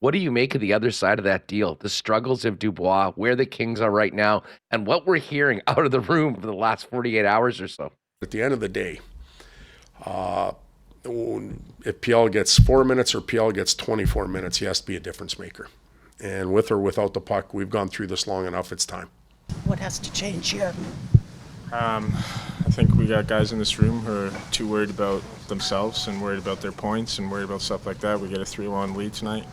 What do you make of the other side of that deal? The struggles of Dubois, where the Kings are right now, and what we're hearing out of the room for the last 48 hours or so. At the end of the day, uh, if PL gets 4 minutes or PL gets 24 minutes, he has to be a difference maker. And with or without the puck, we've gone through this long enough. It's time. What has to change here? I think we got guys in this room who are too worried about themselves and worried about their points and worried about stuff like that. We get a 3-1 lead tonight,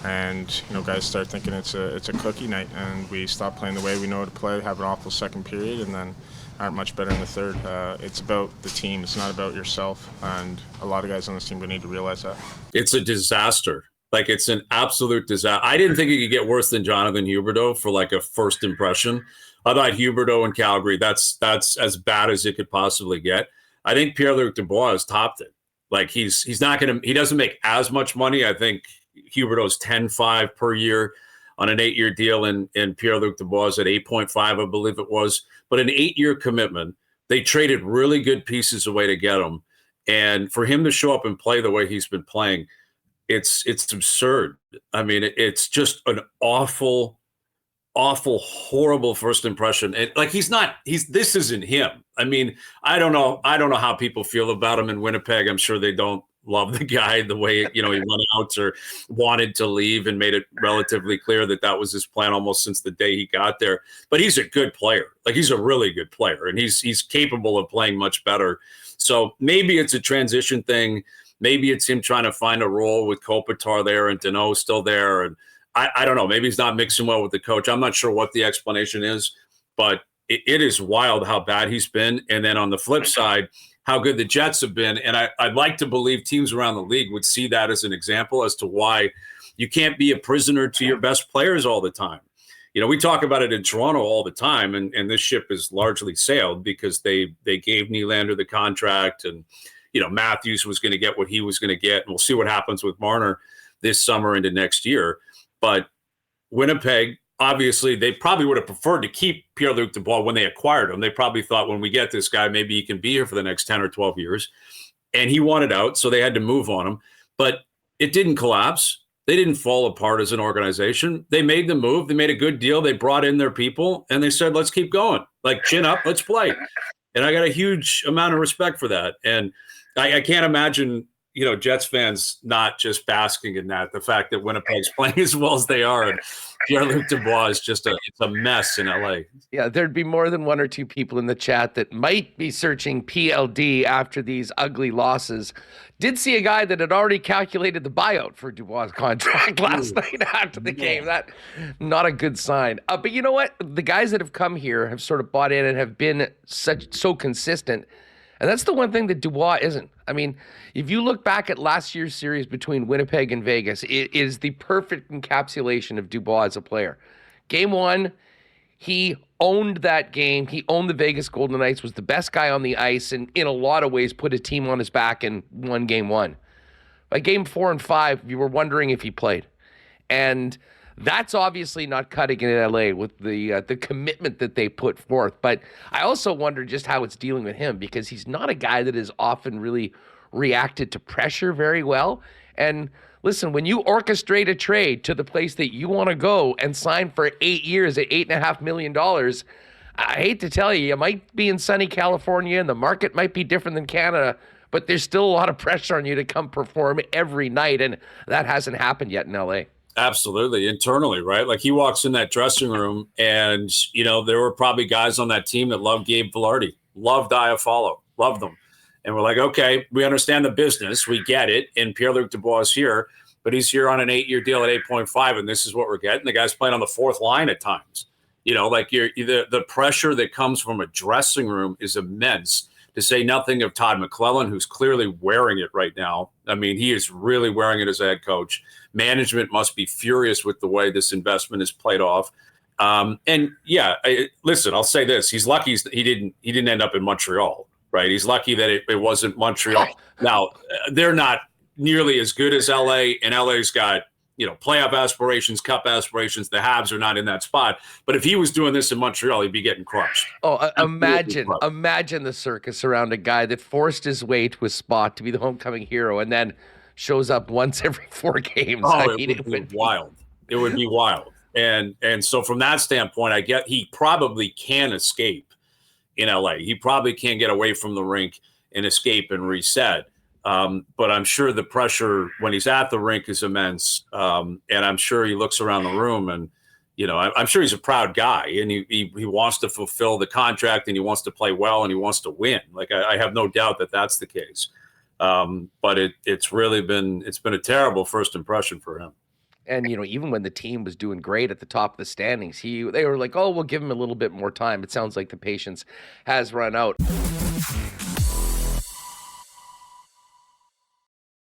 and guys start thinking it's a cookie night, and we stop playing the way we know to play, have an awful second period, and then aren't much better in the third. It's about the team. It's not about yourself, and a lot of guys on this team need to realize that. It's a disaster. Like, it's an absolute disaster. I didn't think it could get worse than Jonathan Huberdeau for like a first impression. I thought Huberdeau in Calgary, that's as bad as it could possibly get. I think Pierre-Luc Dubois has topped it. Like, he's not going to – he doesn't make as much money. I think Huberdeau's 10.5 per year on an 8-year deal, and Pierre-Luc Dubois at 8.5, I believe it was. But an 8-year commitment, they traded really good pieces away to get him. And for him to show up and play the way he's been playing – it's absurd. I mean, it's just an awful, horrible first impression. And like, this isn't him. I mean, I don't know how people feel about him in Winnipeg. I'm sure they don't love the guy the way, he went out or wanted to leave and made it relatively clear that was his plan almost since the day he got there. But he's a good player. Like, he's a really good player, and he's capable of playing much better. So maybe it's a transition thing. Maybe it's him trying to find a role with Kopitar there and Deneau still there. And I don't know. Maybe he's not mixing well with the coach. I'm not sure what the explanation is, but it is wild how bad he's been. And then on the flip side, how good the Jets have been. And I'd like to believe teams around the league would see that as an example as to why you can't be a prisoner to your best players all the time. We talk about it in Toronto all the time, and this ship is largely sailed because they gave Nylander the contract, and Matthews was going to get what he was going to get, and we'll see what happens with Marner this summer into next year. But Winnipeg, obviously, they probably would have preferred to keep Pierre-Luc Dubois when they acquired him. They probably thought, when we get this guy, maybe he can be here for the next 10 or 12 years. And he wanted out, so they had to move on him. But it didn't collapse. They didn't fall apart as an organization. They made the move. They made a good deal. They brought in their people, and they said, let's keep going. Like, chin up, let's play. And I got a huge amount of respect for that. And I can't imagine, Jets fans not just basking in that. The fact that Winnipeg's playing as well as they are, and Pierre-Luc Dubois is it's a mess in LA. Yeah, there'd be more than one or two people in the chat that might be searching PLD after these ugly losses. Did see a guy that had already calculated the buyout for Dubois' contract last night after the game. That, not a good sign. But you know what? The guys that have come here have sort of bought in and have been so consistent. And that's the one thing that Dubois isn't. I mean, if you look back at last year's series between Winnipeg and Vegas, it is the perfect encapsulation of Dubois as a player. Game 1, he owned that game. He owned the Vegas Golden Knights, was the best guy on the ice, and in a lot of ways put a team on his back and won Game 1. By Game 4 and 5, you were wondering if he played. And that's obviously not cutting it in LA with the commitment that they put forth. But I also wonder just how it's dealing with him, because he's not a guy that has often really reacted to pressure very well. And listen, when you orchestrate a trade to the place that you want to go and sign for 8 years at $8.5 million, I hate to tell you, you might be in sunny California and the market might be different than Canada, but there's still a lot of pressure on you to come perform every night. And that hasn't happened yet in LA. Absolutely. Internally, right? Like, he walks in that dressing room and, there were probably guys on that team that loved Gabe Vilardi, loved Iafallo, loved them. And we're like, okay, we understand the business. We get it. And Pierre-Luc Dubois is here, but he's here on an 8-year deal at 8.5. And this is what we're getting. The guy's playing on the fourth line at times. The pressure that comes from a dressing room is immense, to say nothing of Todd McClellan, who's clearly wearing it right now. I mean, he is really wearing it as a head coach. Management must be furious with the way this investment is played off. Listen, I'll say this. He's lucky he didn't end up in Montreal, right? He's lucky that it wasn't Montreal. Now, they're not nearly as good as LA, and LA's got, playoff aspirations, cup aspirations. The Habs are not in that spot. But if he was doing this in Montreal, he'd be getting crushed. Oh, imagine the circus around a guy that forced his way to a spot to be the homecoming hero, and then shows up once every 4 games. Oh, I mean, it would be wild. It would be wild. And so from that standpoint, I get he probably can escape in LA. He probably can get away from the rink and escape and reset. But I'm sure the pressure when he's at the rink is immense. And I'm sure he looks around the room and, you know, I'm sure he's a proud guy and he wants to fulfill the contract and he wants to play well and he wants to win. Like I have no doubt that that's the case. But it's been a terrible first impression for him. And, you know, even when the team was doing great at the top of the standings, they were like, oh, we'll give him a little bit more time. It sounds like the patience has run out.